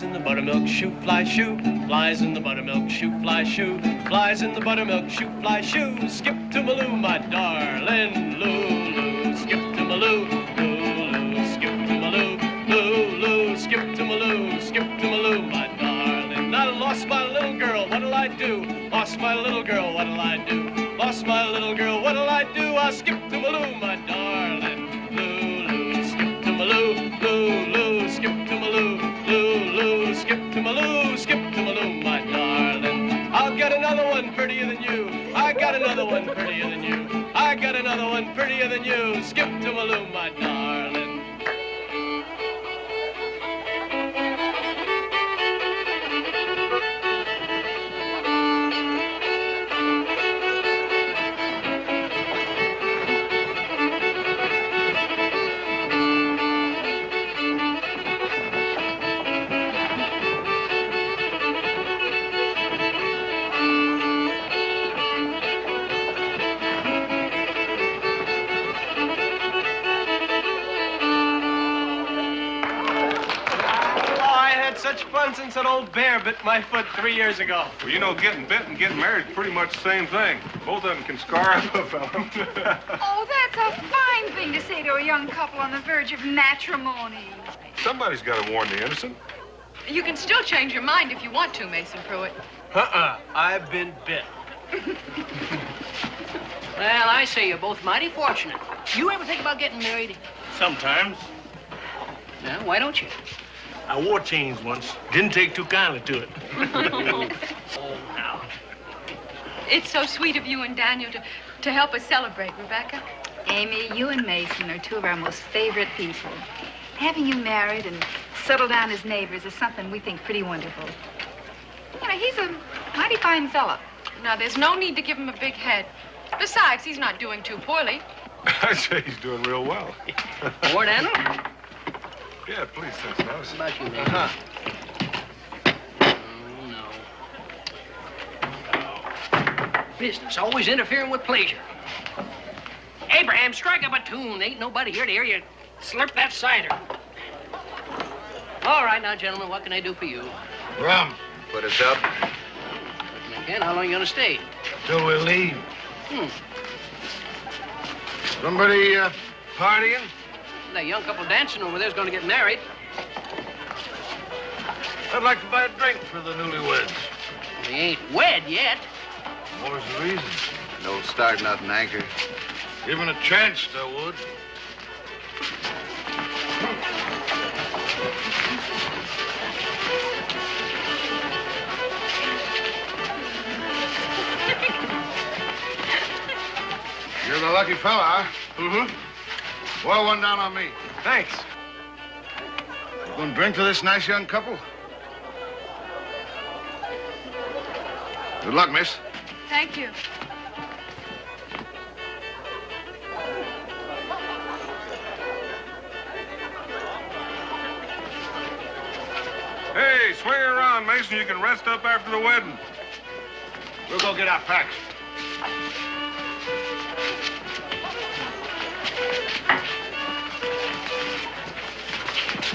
in the buttermilk shoe, fly shoe. Flies in the buttermilk shoe, fly shoe. Flies in the buttermilk shoe, fly shoe. Skip to Maloo, my darling. Lulu, skip to Maloo. Lulu, skip to Maloo. Lulu, skip to Maloo. Skip to Maloo, my darling. I lost my little girl, what'll I do? Lost my little girl, what'll I do? Lost my little girl, what'll I do? I'll skip to Maloo, my darling. Lulu, skip to Maloo. Lulu, skip to Maloo. Lulu, skip to Maloo. Skip to Maloo, my darling. I'll get another one prettier than you. I got another one prettier than you. I got another one prettier than you. Skip to Maloo, my darling. Since that old bear bit my foot 3 years ago. Well, you know, getting bit and getting married is pretty much the same thing. Both of them can scar up a fella. Oh, that's a fine thing to say to a young couple on the verge of matrimony. Somebody's got to warn the innocent. You can still change your mind if you want to, Mason Pruitt. I've been bit. Well, I say you're both mighty fortunate. You ever think about getting married? Sometimes. Well, why don't you? I wore chains once. Didn't take too kindly to it. Oh, now. It's so sweet of you and Daniel to help us celebrate, Rebecca. Amy, you and Mason are two of our most favorite people. Having you married and settled down as neighbors is something we think pretty wonderful. You know, he's a mighty fine fella. Now, there's no need to give him a big head. Besides, he's not doing too poorly. I'd say he's doing real well. More, Daniel? Yeah, please, that's nice. How about you, Mason? Oh, no. Business, always interfering with pleasure. Abraham, strike up a tune. Ain't nobody here to hear you slurp that cider. All right, now, gentlemen, what can I do for you? Rum. Put us up. Ken, how long you gonna stay? Till we leave. Somebody partying? That young couple dancing over there's gonna get married. I'd like to buy a drink for the newlyweds. They ain't wed yet. What's the reason? Don't start nothing, Anchor. Given a chance, I would. You're the lucky fella, huh? Mm-hmm. Boil one down on me. Thanks. You gonna drink to this nice young couple? Good luck, miss. Thank you. Hey, swing around, Mason. You can rest up after the wedding. We'll go get our packs.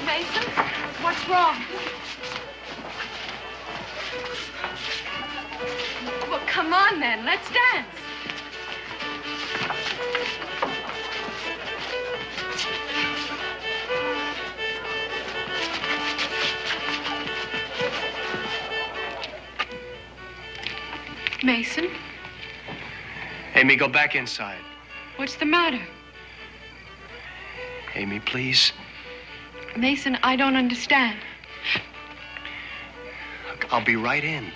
Mason, what's wrong? Well, come on, then. Let's dance. Mason? Amy, go back inside. What's the matter? Amy, please. Mason, I don't understand. Look, I'll be right in.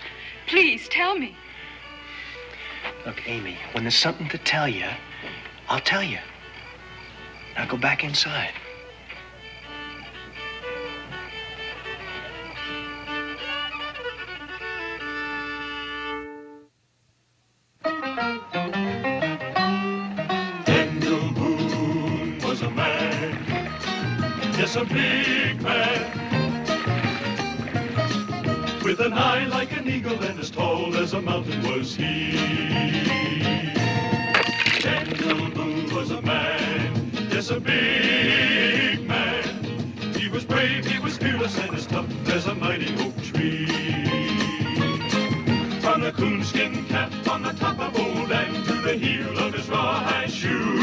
Please, tell me. Look, Amy, when there's something to tell you, I'll tell you. Now go back inside. Daniel Boone was a man, yes, a big man, with an eye like an eagle and as tall as a mountain was he. Daniel Boone was a man, yes, a big man. He was brave, he was fearless and as tough as a mighty oak tree. From the coonskin cap on the top of old Dan to the heel of his rawhide shoe,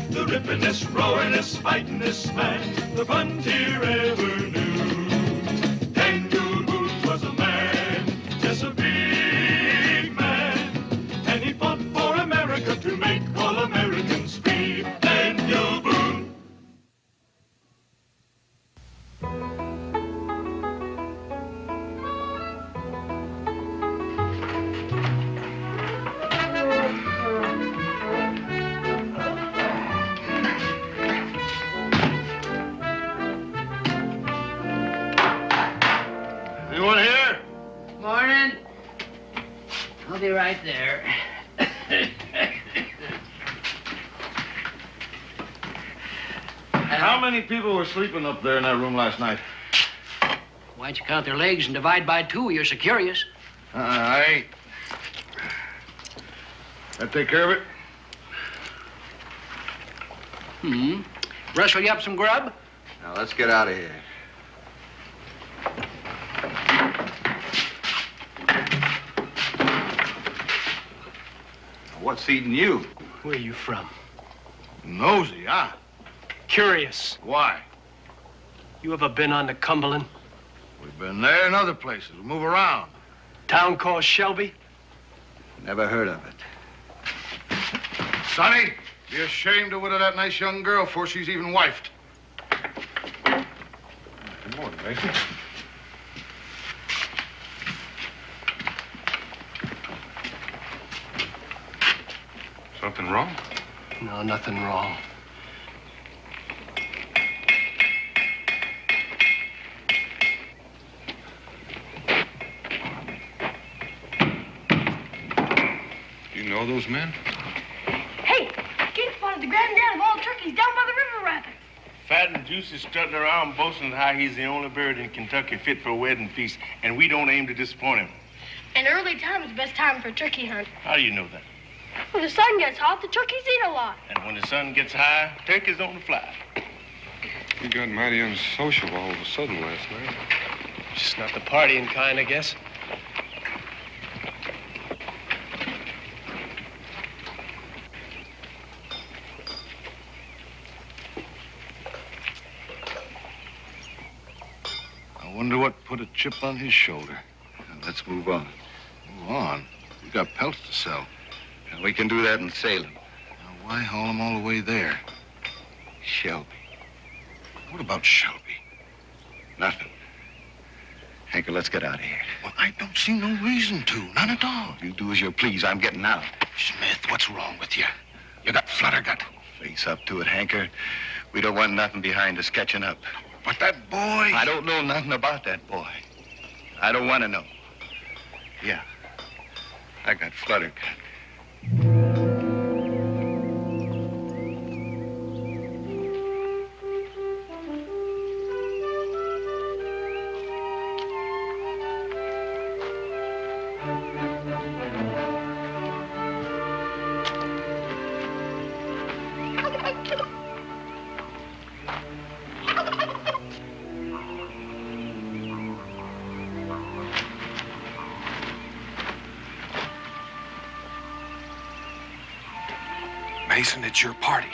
the rippin'est, roaring'est, fighting'est man the frontier ever knew. Daniel Boone was a man, just a big man, and he fought for America to make all Americans free. Daniel Boone. Anyone here? Morning. I'll be right there. How many people were sleeping up there in that room last night? Why'd you count their legs and divide by 2? You're so curious. I ain't. That take care of it? Rustle you up some grub? Now, let's get out of here. What's eating you? Where are you from? Nosy, huh? Curious. Why? You ever been on the Cumberland? We've been there and other places. We move around. Town called Shelby? Never heard of it. Sonny, be ashamed to widow that nice young girl before she's even wifed. Good morning, Mason. Something wrong? No, nothing wrong. Do you know those men? Hey, Kid spotted the granddad of all turkeys down by the river rapids. Fat and juicy strutting around boasting how he's the only bird in Kentucky fit for a wedding feast, and we don't aim to disappoint him. And early time is the best time for a turkey hunt. How do you know that? When the sun gets hot, the turkeys eat a lot. And when the sun gets high, turkeys don't fly. You got mighty unsociable all of a sudden last night. Just not the partying kind, I guess. I wonder what put a chip on his shoulder. Now, let's move on. Move on. We got pelts to sell. And we can do that in Salem. Now, why haul them all the way there? Shelby. What about Shelby? Nothing. Hanker, let's get out of here. Well, I don't see no reason to. None at all. You do as you please. I'm getting out. Smith, what's wrong with you? You got fluttergut. Face up to it, Hanker. We don't want nothing behind us catching up. But that boy... I don't know nothing about that boy. I don't want to know. Yeah. I got fluttergut. Mason, it's your party.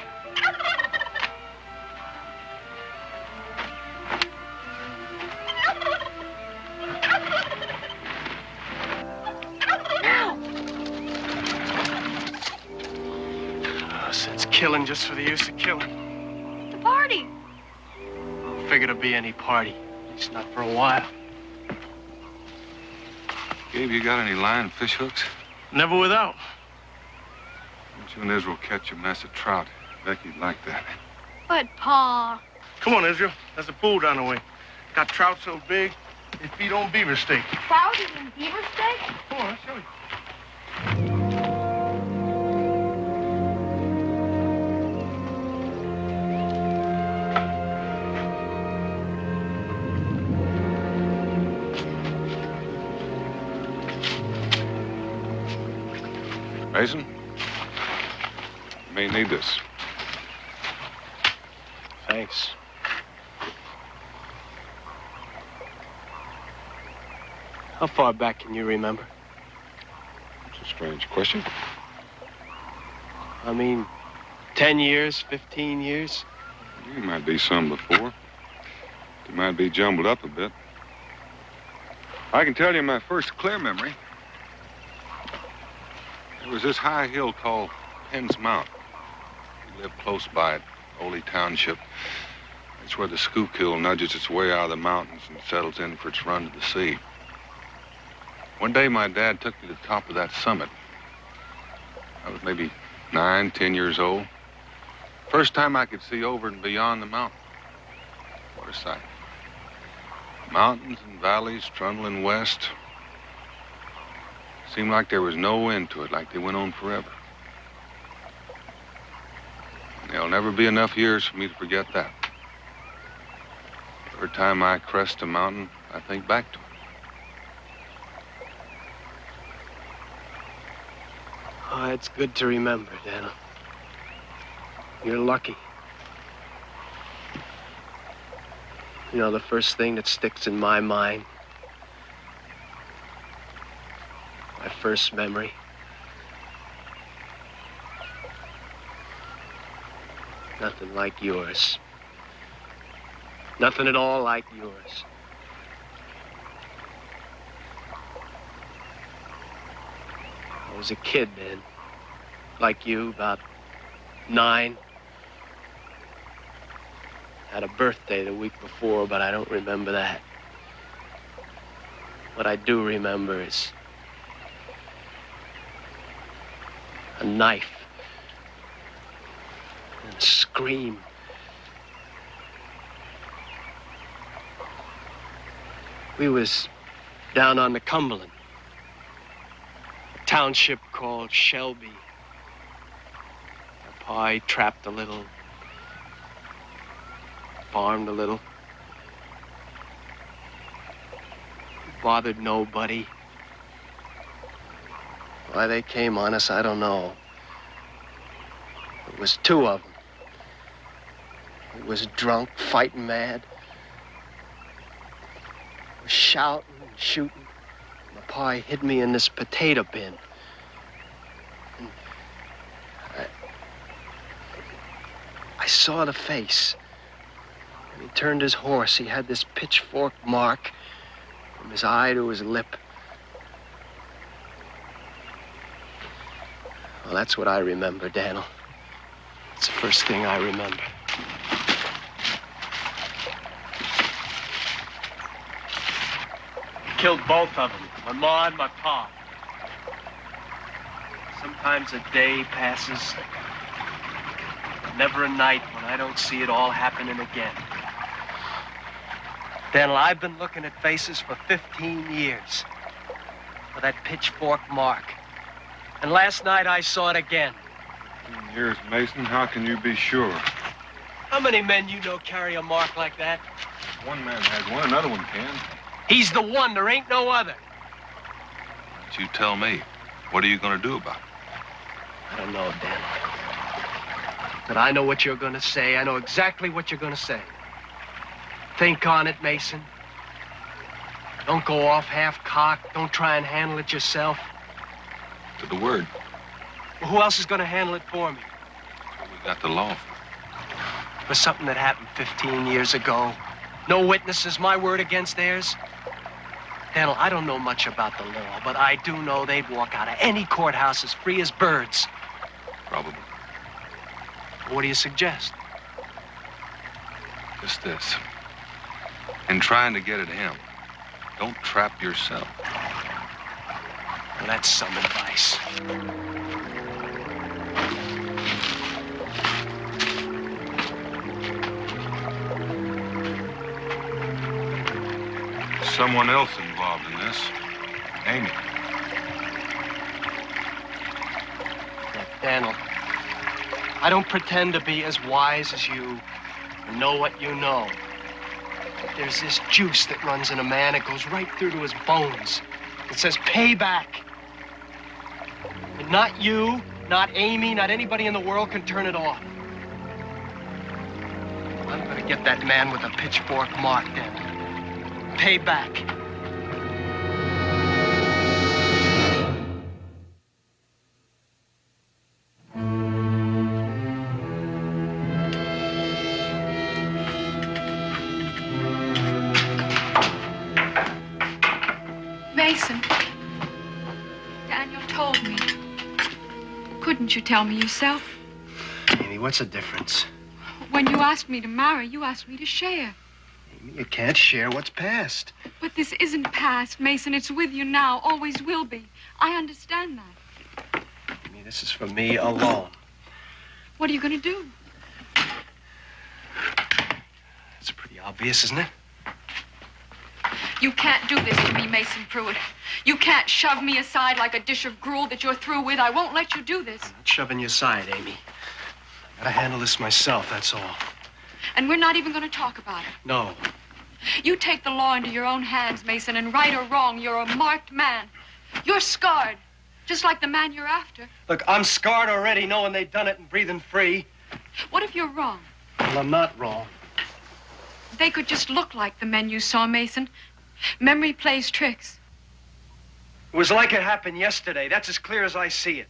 Since killing just for the use of killing. The party. Figured it'd be any party. It's not for a while. Gabe, you got any line fish hooks? Never without. Don't you and Israel catch a mess of trout? Becky'd like that. But, Pa. Come on, Israel. There's a pool down the way. Got trout so big, they feed on beaver steak. Trout and beaver steak? Come on, I'll show you. Mason, you may need this. Thanks. How far back can you remember? It's a strange question. I mean, 10 years, 15 years? There might be some before. It might be jumbled up a bit. I can tell you my first clear memory. It was this high hill called Penn's Mount. We lived close by it, Oley Township. It's where the Schuylkill nudges its way out of the mountains and settles in for its run to the sea. One day, my dad took me to the top of that summit. I was maybe 9, 10 years old. First time I could see over and beyond the mountain. What a sight. Mountains and valleys trundling west. Seemed like there was no end to it, like they went on forever. And there'll never be enough years for me to forget that. Every time I crest a mountain, I think back to it. Oh, it's good to remember, Daniel. You're lucky. You know, the first thing that sticks in my mind, my first memory, nothing like yours. Nothing at all like yours. I was a kid then, like you, about 9. Had a birthday the week before, but I don't remember that. What I do remember is a knife and a scream. We was down on the Cumberland, a township called Shelby. My pa, he trapped a little, farmed a little. Bothered nobody. Why they came on us, I don't know. It was 2 of them. He was drunk, fighting mad. He was shouting and shooting. My pa hid me in this potato bin. And I saw the face. When he turned his horse, he had this pitchfork mark from his eye to his lip. Well, that's what I remember, Daniel. It's the first thing I remember. Killed both of them, my ma and my pa. Sometimes a day passes, never a night when I don't see it all happening again. Daniel, I've been looking at faces for 15 years for that pitchfork mark. And last night I saw it again. 15 years, Mason, how can you be sure? How many men you know carry a mark like that? One man has one, another one can. He's the one, there ain't no other. But you tell me, what are you going to do about it? I don't know, Dan. But I know what you're going to say. I know exactly what you're going to say. Think on it, Mason. Don't go off half-cocked. Don't try and handle it yourself. To the word. Well, who else is going to handle it for me? Well, we got the law for. For something that happened 15 years ago. No witnesses, my word against theirs. Daniel, I don't know much about the law, but I do know they'd walk out of any courthouse as free as birds. Probably. What do you suggest? Just this. In trying to get at him, don't trap yourself. Well, that's some advice. Someone else involved in this. Amy. Daniel, I don't pretend to be as wise as you and know what you know. But there's this juice that runs in a man. It goes right through to his bones. It says payback. And not you, not Amy, not anybody in the world can turn it off. I'm gonna get that man with a pitchfork mark, Daniel. Payback. didn't you tell me yourself? Amy, what's the difference? When you asked me to marry, you asked me to share. Amy, you can't share what's past. But this isn't past, Mason. It's with you now. Always will be. I understand that. Amy, this is for me alone. What are you going to do? It's pretty obvious, isn't it? You can't do this to me, Mason Pruitt. You can't shove me aside like a dish of gruel that you're through with. I won't let you do this. I'm not shoving you aside, Amy. I gotta handle this myself, that's all. And we're not even going to talk about it. No. You take the law into your own hands, Mason, and right or wrong, you're a marked man. You're scarred, just like the man you're after. Look, I'm scarred already knowing they've done it and breathing free. What if you're wrong? Well, I'm not wrong. They could just look like the men you saw, Mason. Memory plays tricks. It was like it happened yesterday. That's as clear as I see it.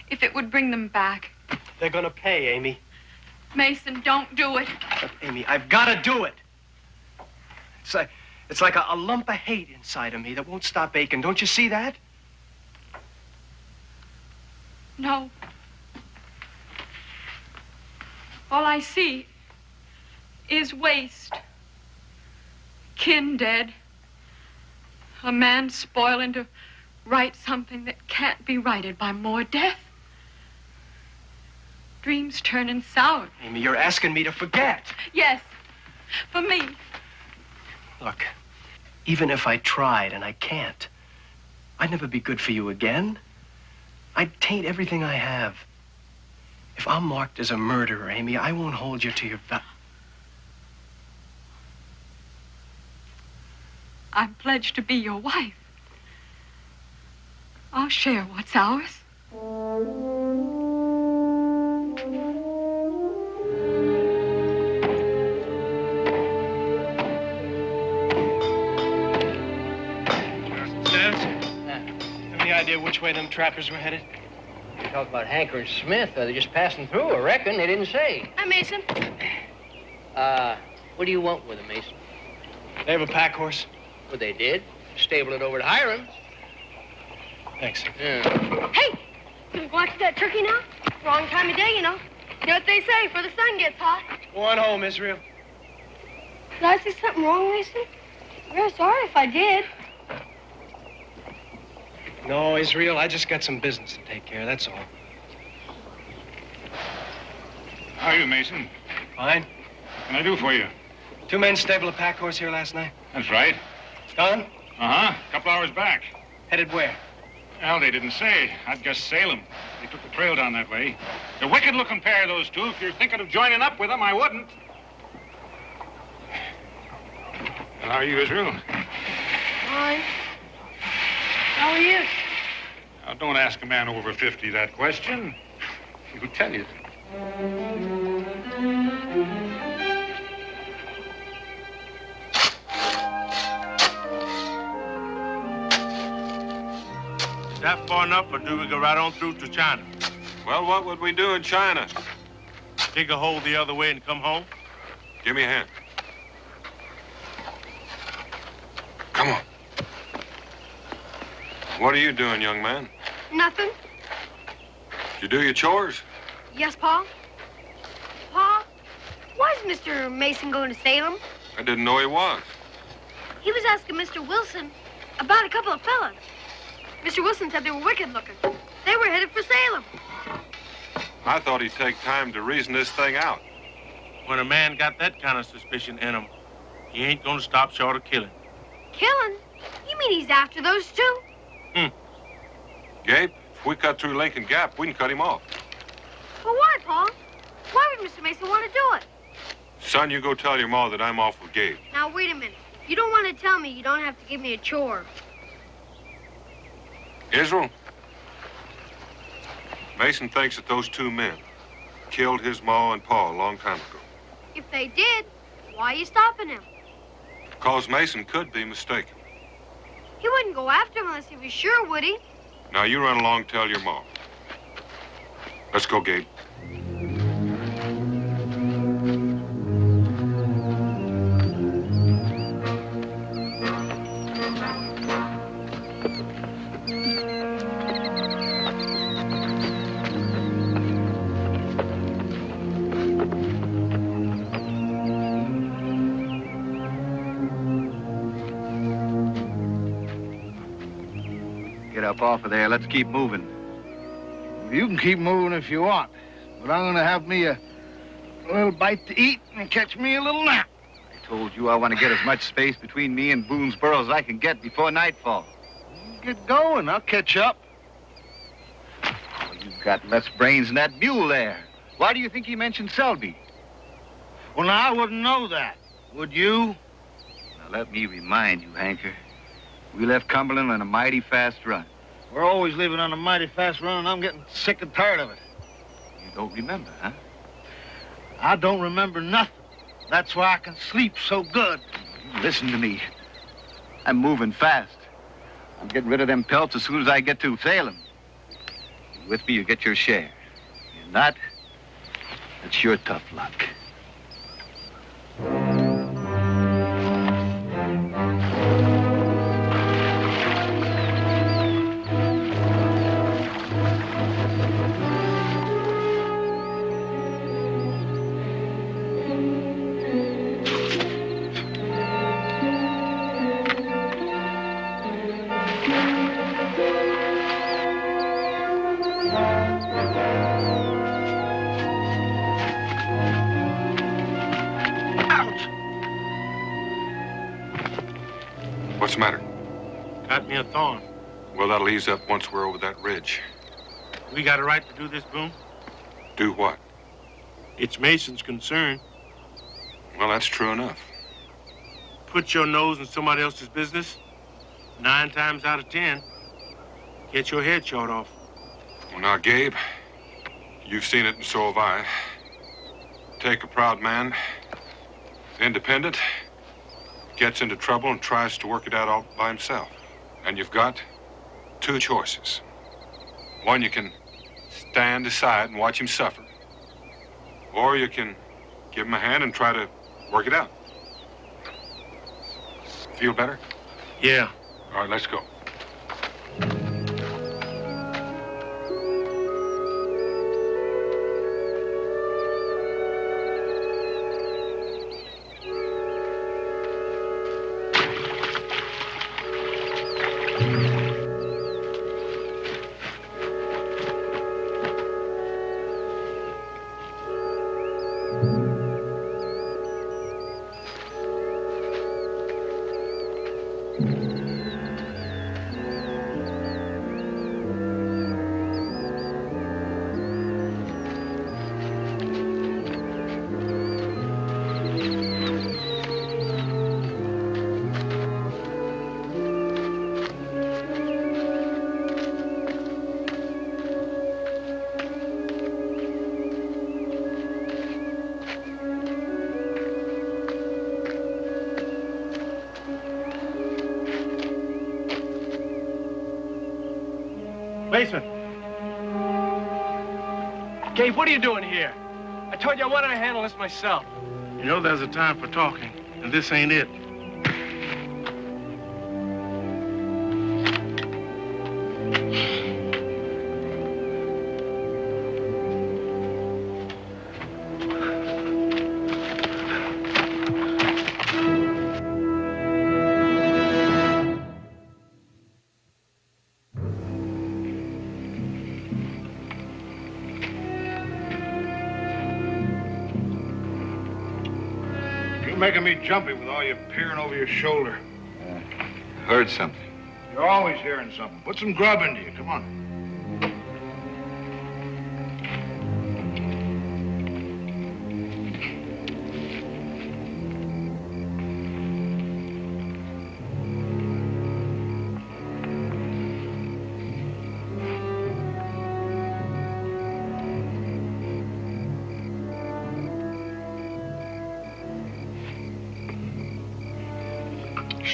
If it would bring them back. They're gonna pay, Amy. Mason, don't do it. Look, Amy, I've gotta do it. It's like a lump of hate inside of me that won't stop aching. Don't you see that? No. All I see is waste. Kin dead. A man spoiling to right something that can't be righted by more death. Dreams turning sour. Amy, you're asking me to forget. Yes, for me. Look, even if I tried, and I can't, I'd never be good for you again. I'd taint everything I have. If I'm marked as a murderer, Amy, I won't hold you to your I'm pledged to be your wife. I'll share what's ours. Any idea which way them trappers were headed? You talk about Hanker and Smith. They're just passing through, I reckon. They didn't say. Hi, Mason. What do you want with them, Mason? They have a pack horse. Well, they did. Stable it over to Hiram. Thanks. Yeah. Hey, gonna go after that turkey now? Wrong time of day, you know. You know what they say, before the sun gets hot. Go on home, Israel. Did I say something wrong, Mason? I'm real sorry if I did. No, Israel, I just got some business to take care of, that's all. How are you, Mason? Fine. What can I do for you? 2 men stabled a pack horse here last night. That's right. Done? Uh-huh. A couple hours back. Headed where? Well, they didn't say. I'd guess Salem. They took the trail down that way. A wicked-looking pair, those two. If you're thinking of joining up with them, I wouldn't. Well, how are you, Israel? Fine. How are you? Now, don't ask a man over 50 that question. He'll tell you. Is that far enough, or do we go right on through to China? Well, what would we do in China? Dig a hole the other way and come home? Give me a hand. Come on. What are you doing, young man? Nothing. Did you do your chores? Yes, Pa? Pa, why is Mr. Mason going to Salem? I didn't know he was. He was asking Mr. Wilson about a couple of fellas. Mr. Wilson said they were wicked looking. They were headed for Salem. I thought he'd take time to reason this thing out. When a man got that kind of suspicion in him, he ain't gonna stop short of killing. Killing? You mean he's after those two? Gabe, if we cut through Lincoln Gap, we can cut him off. Well, why, Pa? Why would Mr. Mason want to do it? Son, you go tell your ma that I'm off with Gabe. Now, wait a minute. You don't want to tell me you don't have to give me a chore. Israel, Mason thinks that those 2 men killed his ma and pa a long time ago. If they did, why are you stopping him? Because Mason could be mistaken. He wouldn't go after him unless he was sure, would he? Now, you run along and tell your ma. Let's go, Gabe. enough off of there. Let's keep moving. You can keep moving if you want, but I'm going to have me a little bite to eat and catch me a little nap. I told you I want to get as much space between me and Boone's burrow as I can get before nightfall. Get going. I'll catch up. Oh, you've got less brains than that mule there. Why do you think he mentioned Selby? Well, now, I wouldn't know that. Would you? Now, let me remind you, Hanker. We left Cumberland on a mighty fast run. We're always leaving on a mighty fast run, and I'm getting sick and tired of it. You don't remember, huh? I don't remember nothing. That's why I can sleep so good. Listen to me. I'm moving fast. I'm getting rid of them pelts as soon as I get to Salem. You're with me, you get your share. You're not, that's your tough luck. What's the matter? Got me a thorn. Well, that'll ease up once we're over that ridge. We got a right to do this, Boone? Do what? It's Mason's concern. Well, that's true enough. Put your nose in somebody else's business, 9 times out of 10, get your head shot off. Well, now, Gabe, you've seen it and so have I. Take a proud man, independent, gets into trouble and tries to work it out all by himself. And you've got 2 choices. One, you can stand aside and watch him suffer. Or you can give him a hand and try to work it out. Feel better? Yeah. All right, let's go. Basement. Gabe, what are you doing here? I told you I wanted to handle this myself. You know there's a time for talking, and this ain't it. You're making me jumpy with all your peering over your shoulder. Heard something. You're always hearing something. Put some grub into you. Come on.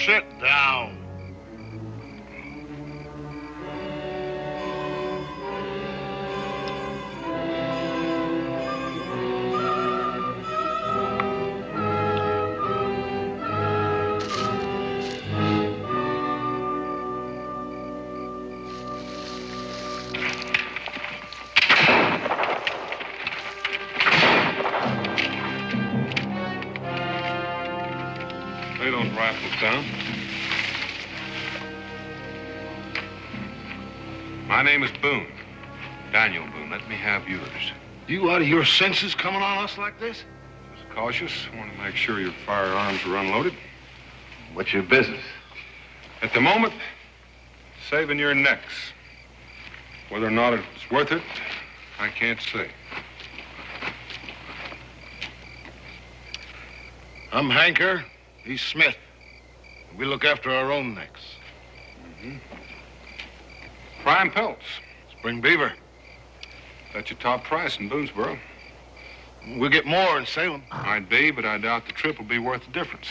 Sit down. They don't rifle down. My name is Boone. Daniel Boone. Let me have yours. You out of your senses coming on us like this? Just cautious. I want to make sure your firearms are unloaded. What's your business? At the moment, saving your necks. Whether or not it's worth it, I can't say. I'm Hanker. He's Smith. We look after our own necks. Mm-hmm. Prime pelts. Spring beaver. That's your top price in Boonesboro. We'll get more in Salem. Might be, but I doubt the trip will be worth the difference.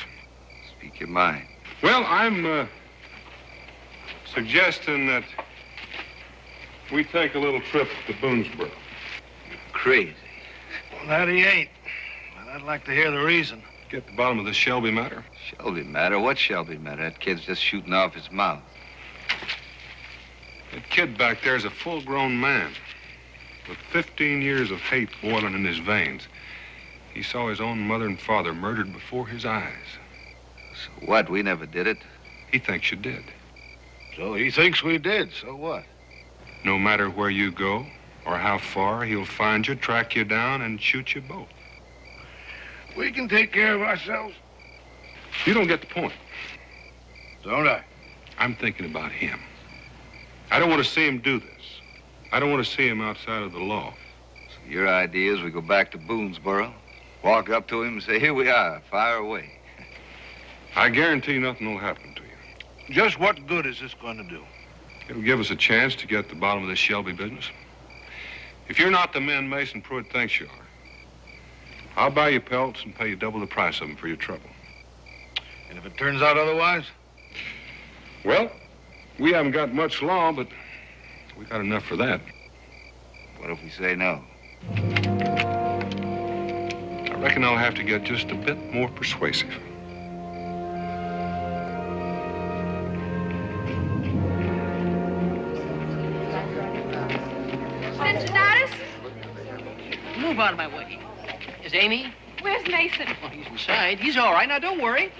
Speak your mind. Well, I'm suggesting that we take a little trip to Boonesboro. You're crazy. Well, that he ain't. But I'd like to hear the reason. Get to the bottom of this Shelby matter. Shelby matter? What Shelby matter? That kid's just shooting off his mouth. That kid back there is a full-grown man with 15 years of hate boiling in his veins. He saw his own mother and father murdered before his eyes. So what? We never did it. He thinks you did. So he thinks we did. So what? No matter where you go or how far, he'll find you, track you down, and shoot you both. We can take care of ourselves. You don't get the point. Don't I? I'm thinking about him. I don't want to see him do this. I don't want to see him outside of the law. So your idea is we go back to Boonesboro, walk up to him and say, here we are, fire away. I guarantee nothing will happen to you. Just what good is this going to do? It'll give us a chance to get to the bottom of this Shelby business. If you're not the man Mason Pruitt thinks you are, I'll buy you pelts and pay you double the price of them for your trouble. And if it turns out otherwise? Well, we haven't got much law, but we got enough for that. What if we say no? I reckon I'll have to get just a bit more persuasive. Cincinnatus? Move out of my way. Is Amy? Where's Mason? Well, he's inside. He's all right. Now, don't worry.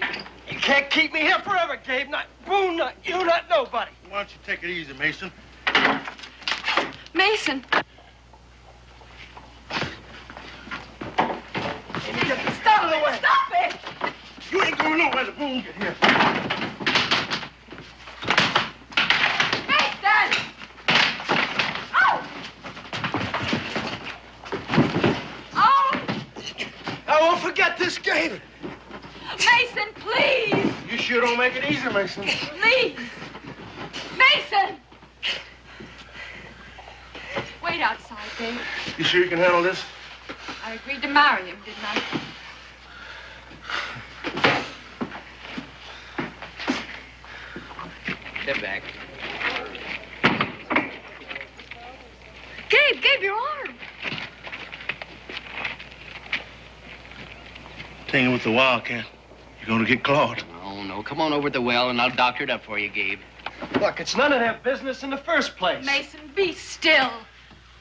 You can't keep me here forever, Gabe. Not Boone, not you, not nobody. Why don't you take it easy, Mason? Mason. Stop the way. Stop it! You ain't going nowhere till Boone get here. Mason! Oh! Oh! I won't forget this, Gabe. Mason, please! You sure don't make it easy, Mason. Please! Mason! Wait outside, Dave. You sure you can handle this? I agreed to marry him, didn't I? Step back. Gabe, your arm. Hanging with the wildcat. You're going to get clawed. Oh, no. Come on over to the well, and I'll doctor it up for you, Gabe. Look, it's none of their business in the first place. Mason, be still.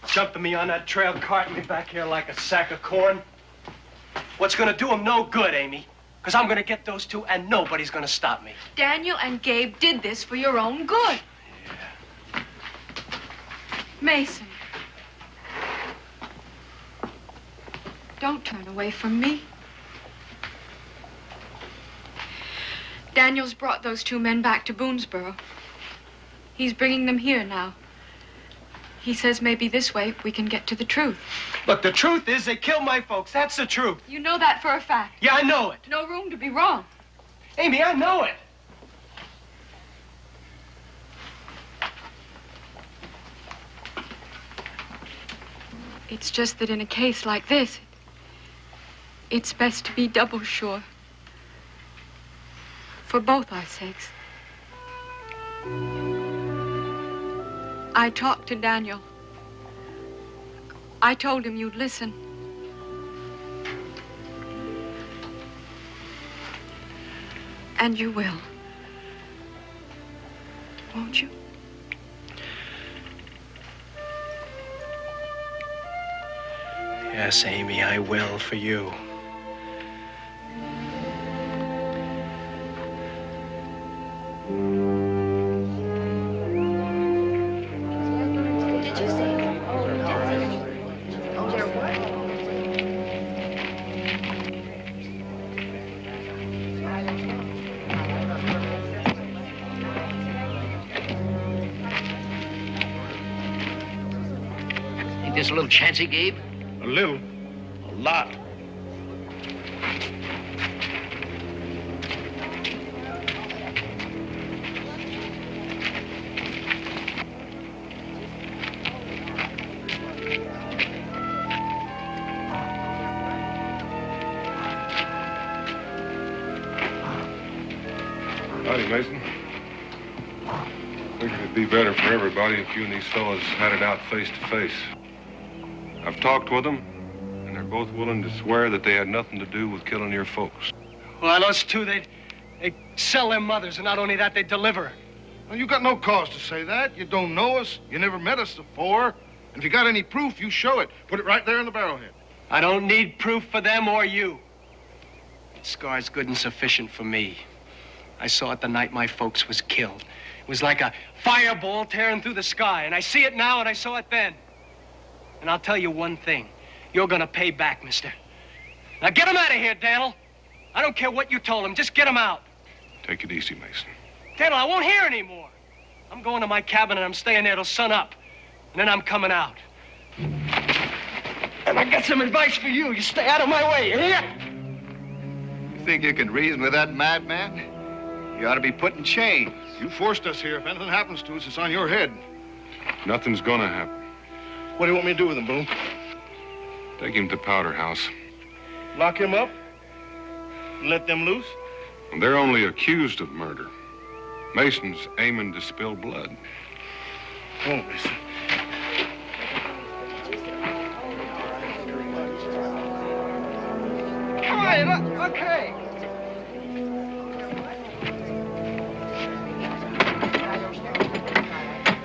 Jumping me on that trail, carting me back here like a sack of corn. What's gonna do them no good, Amy? Because I'm gonna get those two, and nobody's gonna stop me. Daniel and Gabe did this for your own good. Yeah. Mason. Don't turn away from me. Daniel's brought those two men back to Boonesboro. He's bringing them here now. He says maybe this way we can get to the truth. Look, the truth is they killed my folks. That's the truth. You know that for a fact. Yeah, I know it. No room to be wrong. Amy, I know it. It's just that in a case like this, it's best to be double sure. For both our sakes. I talked to Daniel. I told him you'd listen. And you will. Won't you? Yes, Amy, I will for you. this a little chancy, Gabe? A little? A lot. Howdy, Mason. Figured it'd be better for everybody if you and these fellas had it out face to face. I've talked with them, and they're both willing to swear that they had nothing to do with killing your folks. Well, those two, they sell their mothers, and not only that, they deliver her. Well, you got no cause to say that. You don't know us. You never met us before. And if you got any proof, you show it. Put it right there in the barrelhead. I don't need proof for them or you. That scar's good and sufficient for me. I saw it the night my folks was killed. It was like a fireball tearing through the sky, and I see it now, and I saw it then. And I'll tell you one thing. You're gonna pay back, mister. Now get him out of here, Daniel. I don't care what you told him. Just get him out. Take it easy, Mason. Daniel, I won't hear anymore. I'm going to my cabin, and I'm staying there till sun up. And then I'm coming out. And I got some advice for you. You stay out of my way, you hear? You think you can reason with that madman? You ought to be put in chains. You forced us here. If anything happens to us, it's on your head. Nothing's gonna happen. What do you want me to do with him, Boone? Take him to Powder House. Lock him up? Let them loose? They're only accused of murder. Mason's aiming to spill blood. Come on, Mason. All right, okay.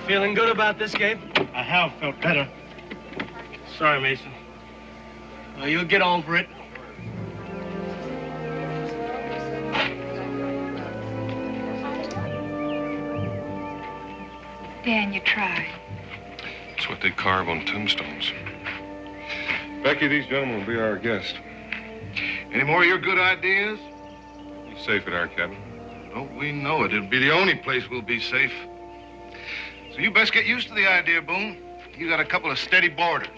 Feeling good about this, Gabe? I have felt better. Sorry, Mason. Well, you'll get over it. Dan, you tried. It's what they carve on tombstones. Becky, these gentlemen will be our guests. Any more of your good ideas? Be safe at our cabin. Don't we know it? It'll be the only place we'll be safe. So you best get used to the idea, Boone. You got a couple of steady boarders.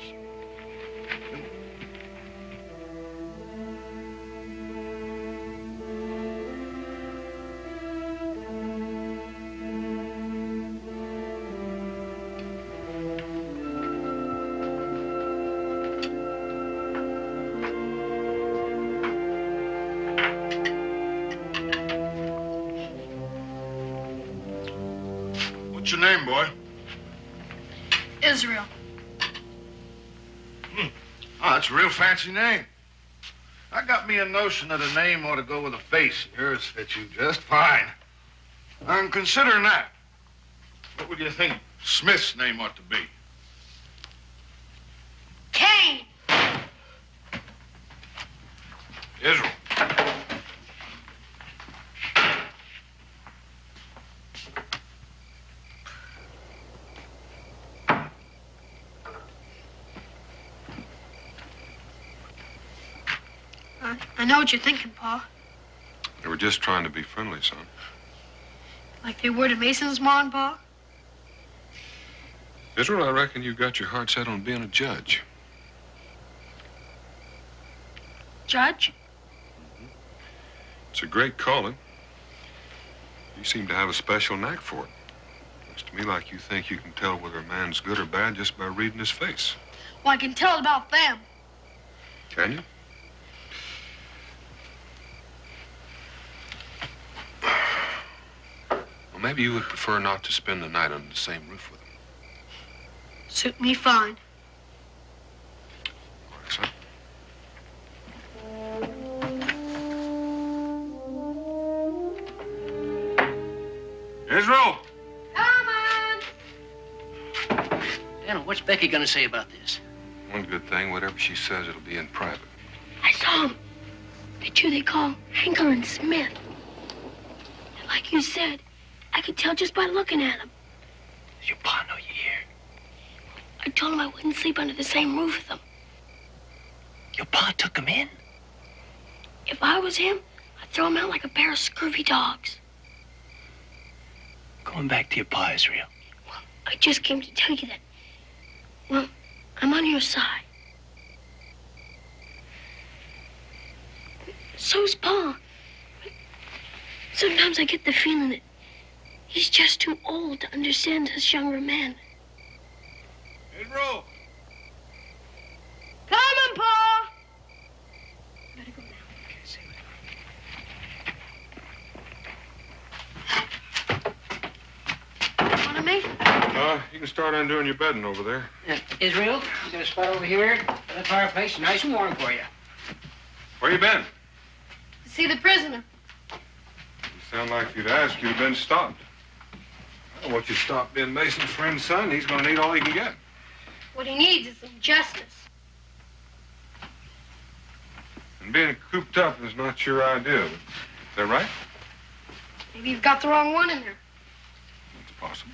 What's your name, boy? Israel. Oh, that's a real fancy name. I got me a notion that a name ought to go with a face. Yours fits you just fine. I'm considering that. What would you think Smith's name ought to be? Cain. Israel. I know what you're thinking, Pa. They were just trying to be friendly, son. Like they were to Mason's mom, Pa? Israel, I reckon you got your heart set on being a judge. Judge? It's a great calling. You seem to have a special knack for it. Looks to me like you think you can tell whether a man's good or bad just by reading his face. Well, I can tell about them. Can you? Well, maybe you would prefer not to spend the night under the same roof with him. Suit me fine. All right, son. Israel! Come on! Daniel, what's Becky gonna say about this? One good thing, whatever she says, it'll be in private. I saw him. The two they call Hinkle and Smith. And like you said, I could tell just by looking at him. Does your pa know you're here? I told him I wouldn't sleep under the same roof with them. Your pa took him in? If I was him, I'd throw him out like a pair of scurvy dogs. Going back to your pa, Israel. I just came to tell you that, well, I'm on your side. So's Pa. Sometimes I get the feeling that he's just too old to understand us younger men. Israel! Coming, Pa! Better go now. Want me? You can start undoing your bedding over there. Israel, you got a spot over here by the fireplace, nice and warm for you. Where you been? See the prisoner. You sound like you'd asked, you'd have been stopped. I don't want you to stop being Mason's friend's son. He's going to need all he can get. What he needs is some justice. And being cooped up is not your idea. Is that right? Maybe you've got the wrong one in there. It's possible.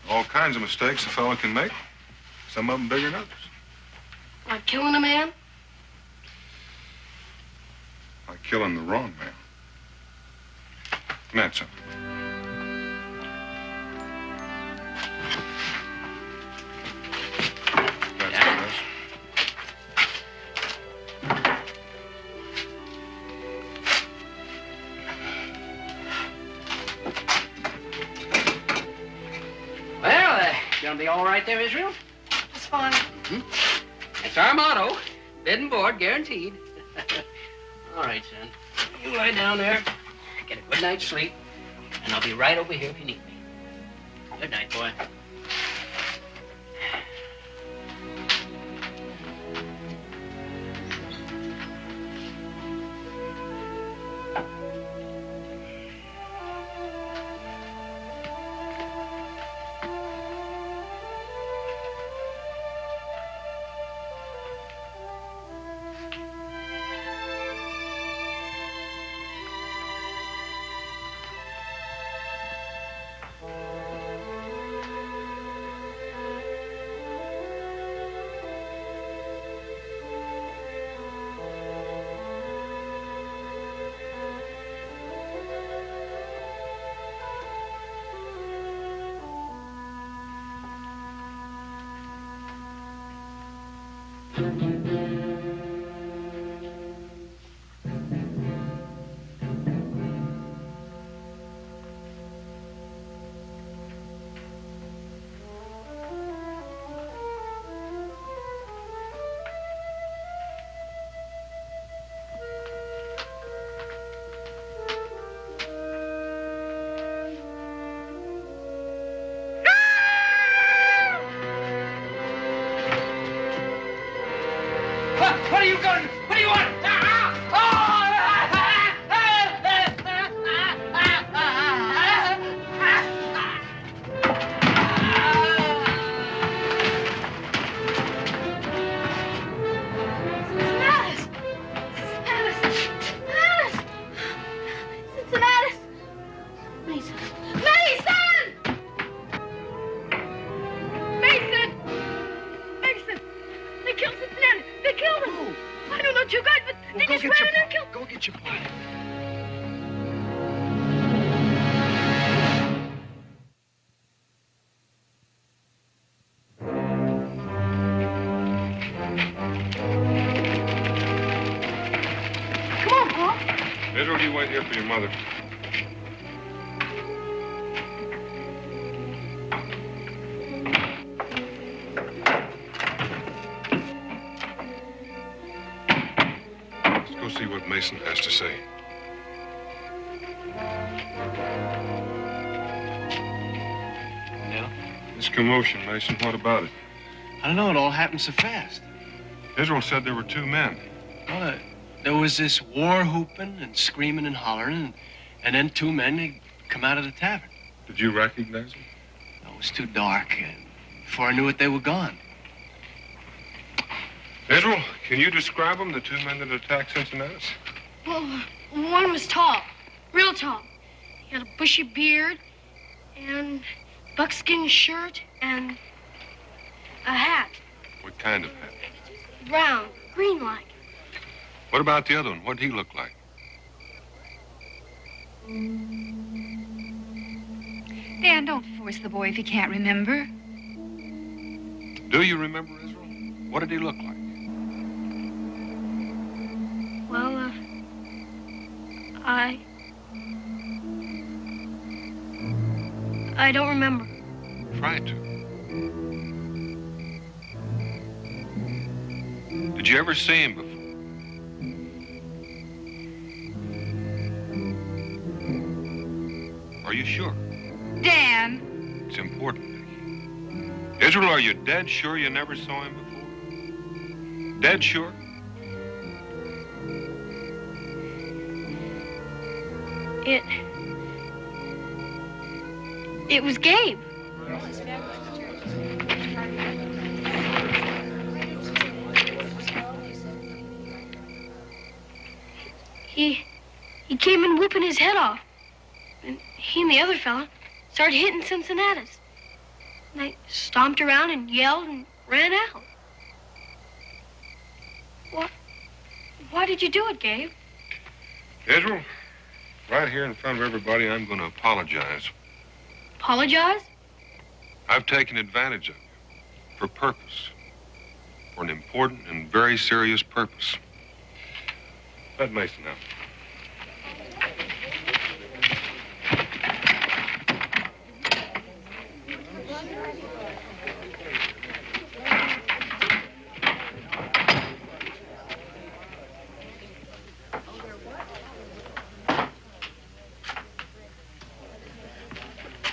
All kinds of mistakes a fellow can make. Some of them bigger than others. Like killing a man? Like killing the wrong man. That's something. Gonna be all right there, Israel? It's fine. That's our motto. Bed and board guaranteed. All right, son. You lie down there, get a good night's sleep, and I'll be right over here if you need me. Good night, boy. What are you going? What do you want? Pedro, you wait here for your mother. Let's go see what Mason has to say. Yeah? This commotion, Mason, what about it? I don't know, it all happened so fast. Israel said there were two men. Well, there was this war whooping and screaming and hollering, and then two men, they come out of the tavern. Did you recognize them? It was too dark, and before I knew it, they were gone. Israel, can you describe them, the two men that attacked Cincinnati? Well, one was tall, real tall. He had a bushy beard and buckskin shirt and a hat. What kind of hat? Brown, green-like. What about the other one? What'd he look like? Dan, don't force the boy if he can't remember. Do you remember, Israel? What did he look like? Well, I don't remember. Try to. Did you ever see him before? Are you sure? Dan. It's important, Nicky. Israel, are you dead sure you never saw him before? Dead sure? It was Gabe. He came in whooping his head off. And he and the other fella started hitting Cincinnatus. And I stomped around and yelled and ran out. Why did you do it, Gabe? Israel, right here in front of everybody, I'm going to apologize. Apologize? I've taken advantage of you for purpose, for an important and very serious purpose. Let Mason out.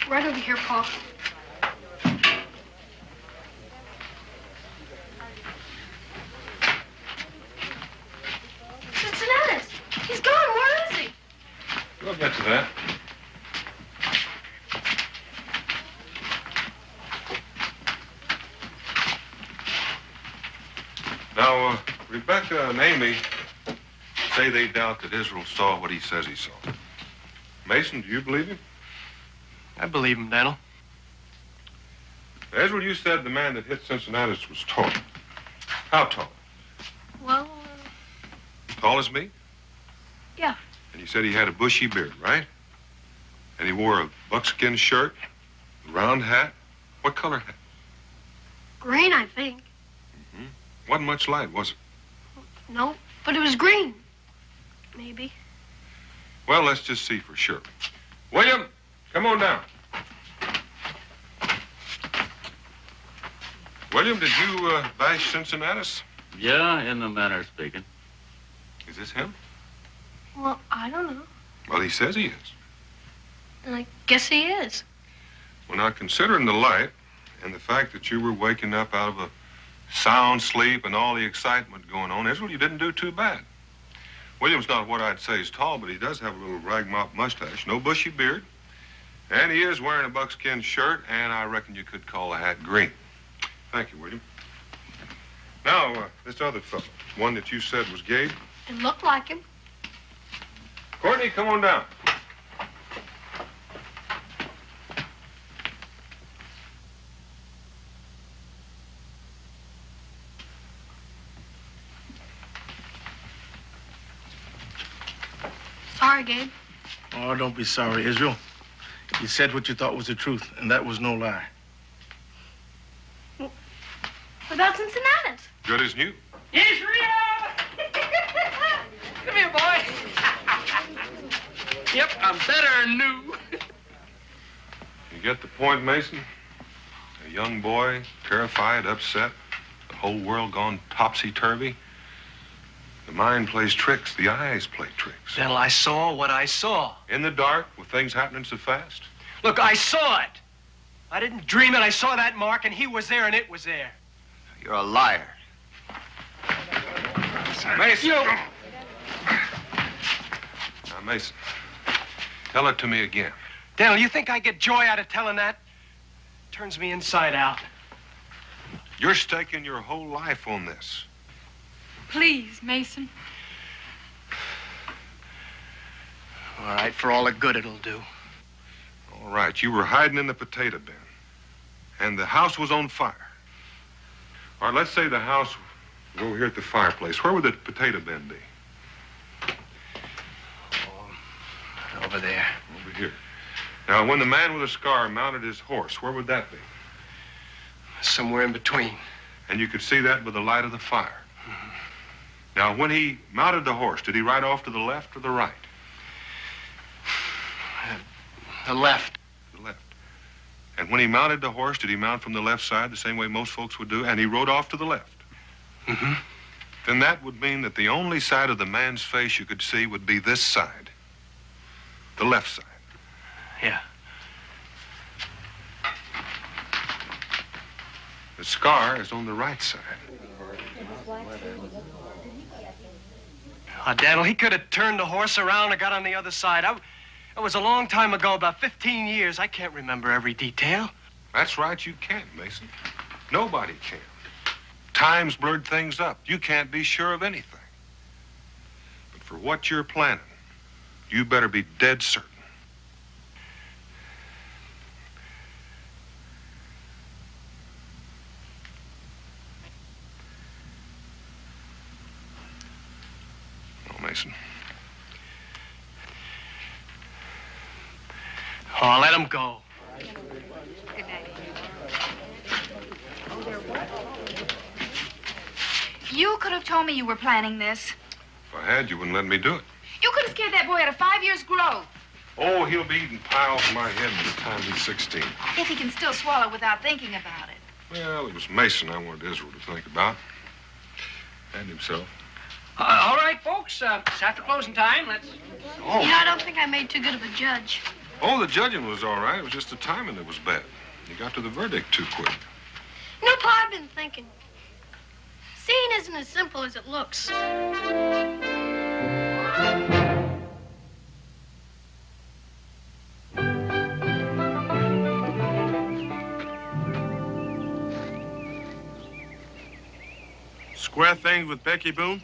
Right over here, Paul. Cincinnatus! He's gone. Where is he? We'll get to that. Now, Rebecca and Amy say they doubt that Israel saw what he says he saw. Mason, do you believe him? I believe him, Daniel. Israel, you said the man that hit Cincinnatus was tall. How tall? Well, Tall as me? yeah. And you said he had a bushy beard, right? And he wore a buckskin shirt, a round hat. What color hat? Green, I think. Wasn't much light, was it? No, but it was green. Maybe. Well, let's just see for sure. William, come on down. William, did you bash Cincinnatus? Yeah, in the manner of speaking. Is this him? Well, I don't know. Well, he says he is. And I guess he is. Well, now, considering the light and the fact that you were waking up out of a sound sleep and all the excitement going on, Israel, you didn't do too bad. William's not what I'd say is tall, but he does have a little ragmop mustache, no bushy beard, and he is wearing a buckskin shirt, and I reckon you could call the hat green. Thank you, William. Now, this other fellow, one that you said was Gabe. It looked like him. Courtney, come on down. Sorry, Gabe. Oh, don't be sorry, Israel. You said what you thought was the truth, and that was no lie. What about Cincinnatus? Good as new. Israel! Come here, boy. Yep, I'm better than new. You get the point, Mason? A young boy, terrified, upset, the whole world gone topsy-turvy. The mind plays tricks, the eyes play tricks. Daniel, I saw what I saw. In the dark, with things happening so fast. Look, I saw it. I didn't dream it. I saw that mark, and he was there, and it was there. You're a liar. Mason! Now, Mason, tell it to me again. Daniel, you think I get joy out of telling that? Turns me inside out. You're staking your whole life on this. Please, Mason. All right, for all the good it'll do. All right, you were hiding in the potato bin, and the house was on fire. All right, let's say the house was over here at the fireplace. Where would the potato bin be? Oh, over there. Over here. Now, when the man with a scar mounted his horse, where would that be? Somewhere in between. And you could see that with the light of the fire. Now, when he mounted the horse, did he ride off to the left or the right? The left. The left. And when he mounted the horse, did he mount from the left side the same way most folks would do, and he rode off to the left? Mm-hmm. Then that would mean that the only side of the man's face you could see would be this side. The left side. Yeah. The scar is on the right side. Oh, Daniel, he could have turned the horse around and got on the other side. It was a long time ago, about 15 years. I can't remember every detail. That's right, you can't, Mason. Nobody can. Time's blurred things up. You can't be sure of anything. But for what you're planning, you better be dead certain. No, Mason. Oh, let him go. Good night. You could have told me you were planning this. If I had, you wouldn't let me do it. You could have scared that boy out of 5 years' growth. Oh, he'll be eating pie off my head by the time he's 16. If he can still swallow without thinking about it. Well, it was Mason I wanted Israel to think about. And himself. All right, folks. It's after closing time. Let's... Oh. You know, I don't think I made too good of a judge. Oh, the judging was all right. It was just the timing that was bad. You got to the verdict too quick. You know, Pa, I've been thinking. Seeing isn't as simple as it looks. Square things with Becky Boone?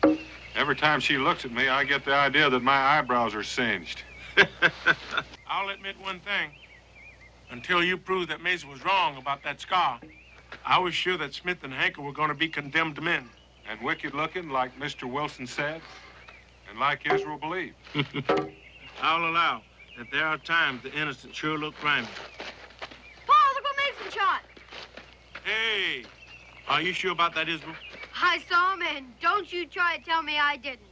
Every time she looks at me, I get the idea that my eyebrows are singed. I'll admit one thing. Until you proved that Mason was wrong about that scar, I was sure that Smith and Hanker were going to be condemned men. And wicked looking, like Mr. Wilson said, and like Israel believed. I'll allow that there are times the innocent sure look grimy. Pa, look what Mason shot. Hey, are you sure about that, Israel? I saw him, and don't you try to tell me I didn't.